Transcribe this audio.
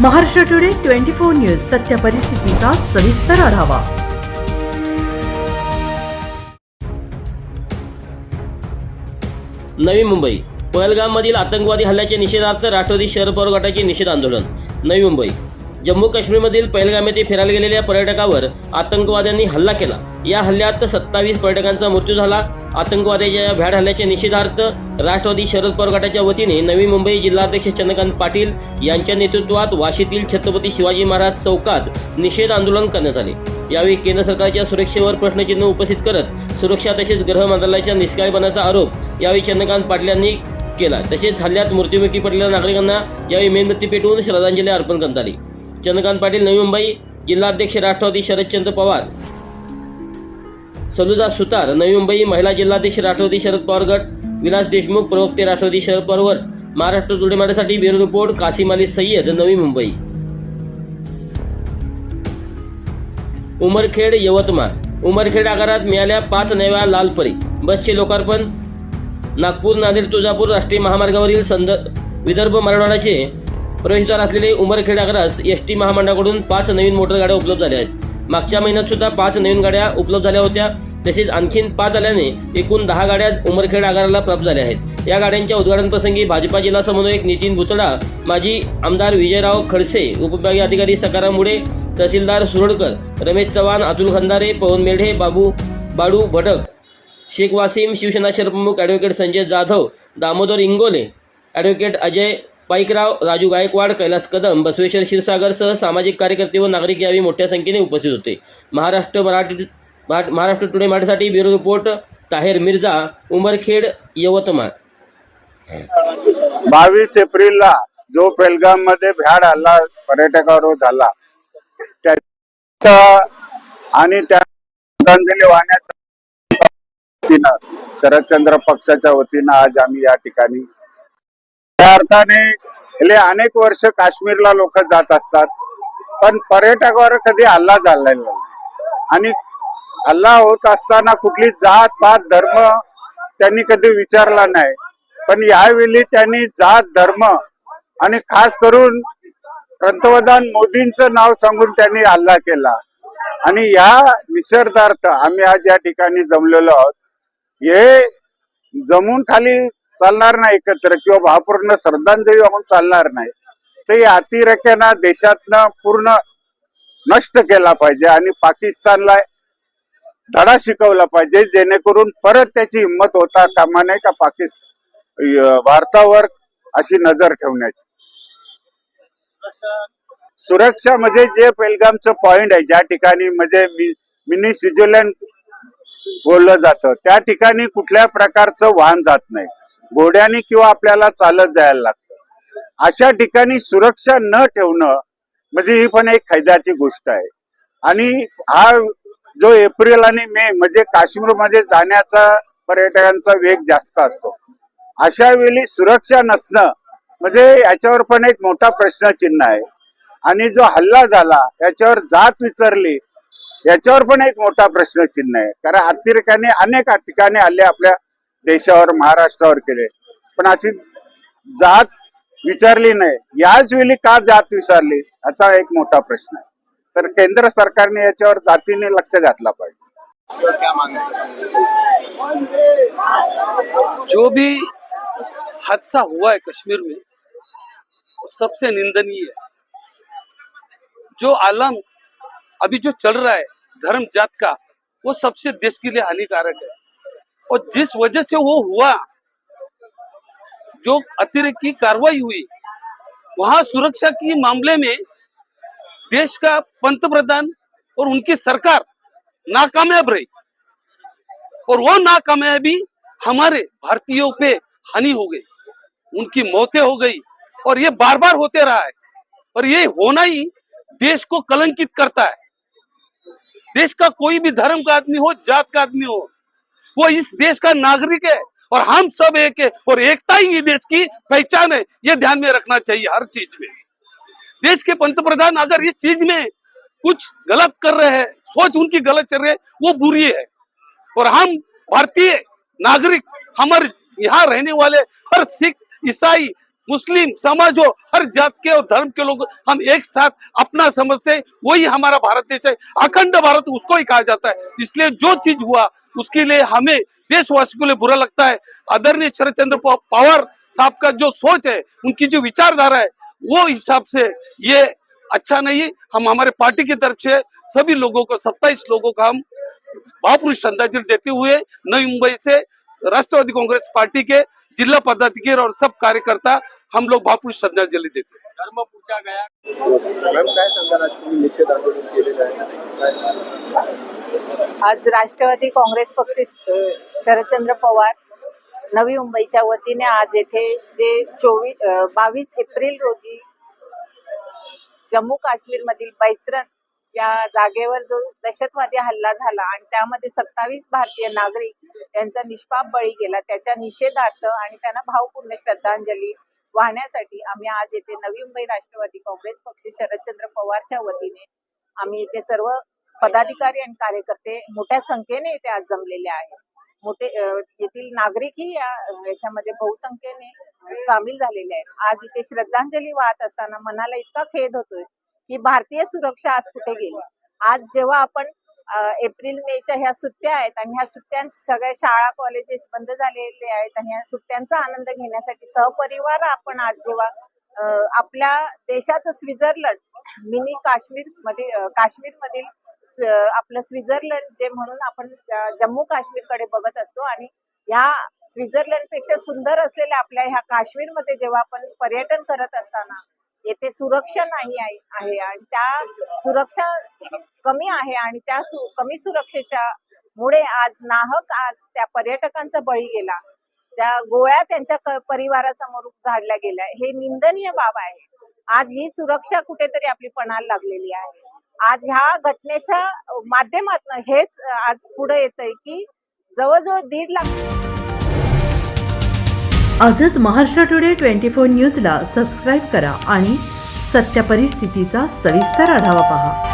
Maharashtra today 24 news सत्य परिस्थितीचा सविस्तर आढावा. नवी मुंबई पहलगाममधील आतंकवादी हल्ल्याच्या निषेधार्थ राष्ट्रवादी शरद पवार गटाचे निषेध आंदोलन. नवी मुंबई जम्मू काश्मीरमधील पहलगाम येथे फिरायला गेलेल्या पर्यटकावर आतंकवाद्यांनी हल्ला केला. या हल्ल्यात 27 पर्यटकांचा मृत्यू झाला. आतंकवाद्याच्या भ्याड हल्ल्याच्या निषेधार्थ राष्ट्रवादी शरद पवार गटाच्या वतीने नवी मुंबई जिल्हाध्यक्ष चंद्रकांत पाटील यांच्या नेतृत्वात वाशीतील छत्रपती शिवाजी महाराज चौकात निषेध आंदोलन करण्यात आले. यावेळी केंद्र सरकारच्या सुरक्षेवर प्रश्नचिन्ह उपस्थित करत सुरक्षा तसेच गृह मंत्रालयाच्या निष्काळजीपणाचा आरोप यावेळी चंद्रकांत पाटील यांनी केला. तसेच हल्ल्यात मृत्युमुखी पडलेल्या नागरिकांना यावेळी मेणबत्ती पेटवून श्रद्धांजली अर्पण करण्यात आली. चंद्रकांत पाटील नवी मुंबई जिल्हाध्यक्ष राष्ट्रवादी शरदचंद्र पवार, सलुजा सुतार नवी मुंबई महिला जिल्हाध्यक्ष राष्ट्रवादी शरद पवार गट, विलास देशमुख प्रवक्ते राष्ट्रवादी शरद पवार. महाराष्ट्र टुडे मराठीसाठी ब्युरो रिपोर्ट कासिम अली सय्यद नवी मुंबई. उमरखेड यवतमाळ उमरखेड आगारात मिळाल्या 5 नव्या लाल परी बसचे लोकार्पण. नागपूर नांदेड तुळजापूर राष्ट्रीय महामार्गावरील विदर्भ मराठवाड्याचे प्रवेशद्वार असलेले उमरखेड आगारास एसटी महामंडळाकडून 5 नवीन मोटर गाड्या उपलब्ध झाल्या आहेत. मागच्या महिन्यात सुद्धा 5 नवीन गाड्या उपलब्ध झाल्या होत्या. तसेच आणखीन 5 आल्याने एकूण 10 गाड्या उमरखेड आगाराला प्राप्त झाल्या आहेत. या गाड्यांच्या उद्घाटन प्रसंगी भाजपा जिल्हा समन्वयक नितीन भुतडा, माजी आमदार विजयराव खडसे, उपविभागीय अधिकारी सकाराम मुडे, तहसीलदार सुरडकर, रमेश चव्हाण, अतुल खंदारे, पवन मेढे, बाडू भटक, शेख वासिम, शिवसेना शहरप्रमुख ॲडव्होकेट संजय जाधव, दामोदर इंगोले, ॲडव्होकेट अजय पाईकराव, राजू गायकवाड, कैलास कदम, बसवेश्वर क्षीरसागरसह सामाजिक कार्यकर्ते व नागरिक यावेळी मोठ्या संख्येने उपस्थित होते. महाराष्ट्र टुडे मराठीसाठी bureau report Taher Mirza, Umarkhed Yavatmal. 22 एप्रिलला जो पेलगाम मध्ये भ्याड हल्ला पर्यटकावर झाला त्याचा आणि त्या श्रद्धांजली वाहण्यासाठी शरदचंद्र पक्षाच्या वतीनं आज आम्ही या ठिकाणी त्या अर्थाने गेले अनेक वर्ष काश्मीरला लोक जात असतात, पण पर्यटकावर कधी हल्ला झालेला नाही. आणि हल्ला होत असताना कुठली जात पात धर्म त्यांनी कधी विचारला नाही. पण यावेळी त्यांनी जात धर्म आणि खास करून पंतप्रधान मोदींचं नाव सांगून त्यांनी हल्ला केला. आणि या निषेधार्थ आम्ही आज या ठिकाणी जमलेलो आहोत. हे जमून खाली चालणार नाही एकत्र किंवा भावपूर्ण श्रद्धांजली वाहून चालणार नाही. तर या अतिरेक्यांना देशातनं पूर्ण नष्ट केला पाहिजे आणि पाकिस्तानला धडा शिकवला पाहिजे, जेणेकरून परत त्याची हिंमत होता कामा नये का भारतावर अशी नजर ठेवण्याची. सुरक्षा म्हणजे जे पेलगामचं पॉइंट आहे, ज्या ठिकाणी म्हणजे मिनी स्वित्झर्लंड बोललं जातं, त्या ठिकाणी कुठल्या प्रकारचं वाहन जात नाही, घोड्याने किंवा आपल्याला चालत जायला लागतं. अशा ठिकाणी सुरक्षा न ठेवणं म्हणजे ही पण एक खैदाची गोष्ट आहे. आणि हा जो एप्रिल आणि मे म्हणजे काश्मीरमध्ये जाण्याचा पर्यटकांचा वेग जास्त असतो. अशा वेळी सुरक्षा नसणं म्हणजे याच्यावर पण एक मोठा प्रश्नचिन्ह आहे. आणि जो हल्ला झाला याच्यावर जात विचारली याच्यावर पण एक मोठा प्रश्नचिन्ह आहे. कारण अतिरेकाने अनेक ठिकाणी हल्ले आपल्या देशावर महाराष्ट्रावर केले, पण अशी जात विचारली नाही. याच वेळी का जात विचारली याचा एक मोठा प्रश्न आहे. तर केंद्र सरकारने याच्यावर जातीने लक्ष घातला पाहिजे. जो भी हादसा हुआ है कश्मीर में सबसे निंदनीय है. जो आलम अभी जो चल रहा है धर्म जात का, वो सबसे देश के लिए हानिकारक है. और जिस वजह से वो हुआ, जो अतिरेक की कार्रवाई हुई, वहां सुरक्षा की मामले में देश का पंतप्रधान और उनकी सरकार नाकामयाब रही. और वो नाकामयाबी हमारे भारतीयों पे हानि हो गई, उनकी मौतें हो गई. और ये बार बार होते रहा है. और ये होना ही देश को कलंकित करता है. देश का कोई भी धर्म का आदमी हो, जात का आदमी हो, वो इस देश का नागरिक है और हम सब एक है. और एकता ही देश की पहचान है, ये ध्यान में रखना चाहिए हर चीज में. देश के पंतप्रधान अगर इस चीज में कुछ गलत कर रहे हैं, सोच उनकी गलत चल रही है, वो बुरी है. और हम भारतीय नागरिक, हमारे यहाँ रहने वाले हर सिख, ईसाई, मुस्लिम समाज हो, हर जात के और धर्म के लोग हम एक साथ अपना समझते हैं, वही हमारा भारत देश है। अखंड भारत उसको ही कहा जाता है। इसलिए जो चीज हुआ उसके लिए हमें देशवासियों के लिए बुरा लगता है। आदरणीय शरद चंद्र पवार साहब का जो सोच है, उनकी जो विचारधारा है, वो हिसाब से ये अच्छा नहीं। हम हमारे पार्टी की तरफ से सभी लोगों को 27 लोगों का हम भावपूर्ण श्रद्धांजलि देते हुए नई मुंबई से राष्ट्रवादी कांग्रेस पार्टी के जिला पदाधिकारी और सब कार्यकर्ता हम लोग भावपूर्ण श्रद्धांजलि देते हैं। धर्म पूछा गया। मॅम काय सांगाल, आज तुम्ही निषेध आंदोलन केलेलं आहे? आज राष्ट्रवादी काँग्रेस पक्ष शरदचंद्र पवार नवी मुंबईच्या वतीने आज येथे जे 22 एप्रिल रोजी जम्मू काश्मीर मधील बैसरन या जागेवर जो दहशतवादी हल्ला झाला आणि त्यामध्ये 27 भारतीय नागरिक यांचा निष्पाप बळी गेला, त्याच्या निषेधार्थ आणि त्यांना भावपूर्ण श्रद्धांजली वाहण्यासाठी आम्ही आज येथे नवी मुंबई राष्ट्रवादी काँग्रेस पक्ष शरदचंद्र पवारच्या वतीने आम्ही येथे सर्व पदाधिकारी आणि कार्यकर्ते मोठ्या संख्येने येथे आज जमलेले आहेत। येथील नागरिकही याच्यामध्ये बहुसंख्येने सामील झालेले आहेत। आज इथे श्रद्धांजली वाहत असताना मनाला इतका खेद होतोय की भारतीय सुरक्षा आज कुठे गेली। आज जेव्हा आपण एप्रिल मेच्या ह्या सुट्ट्या आहेत आणि ह्या सुट्ट्यांत सगळ्या शाळा कॉलेजेस बंद झालेले आहेत आणि ह्या सुट्ट्यांचा आनंद घेण्यासाठी सहपरिवार आपण आज जेव्हा आपल्या देशाचं स्वित्झर्लंड मिनी काश्मीरमधील आपलं स्वित्झर्लंड जे म्हणून आपण जम्मू काश्मीर कडे बघत असतो आणि ह्या स्वित्झर्लंड पेक्षा सुंदर असलेल्या आपल्या ह्या काश्मीरमध्ये जेव्हा आपण पर्यटन करत असताना येथे सुरक्षा नाही आहे आणि त्या सुरक्षा कमी आहे आणि त्या कमी सुरक्षेच्या मुळे आज त्या पर्यटकांचा बळी गेला, ज्या गोळ्या त्यांच्या परिवारासमोर झाडल्या गेल्या, हे निंदनीय बाब आहे। आज ही सुरक्षा कुठेतरी आपली पणाला लागलेली आहे। आज ह्या घटनेच्या माध्यमातून हेच आज पुढे येतंय की जवळजवळ 1.5 लाख आजच महाराष्ट्र टुडे 24 न्यूजला सबस्क्राईब करा आणि सत्य परिस्थितीचा सविस्तर आढावा पहा।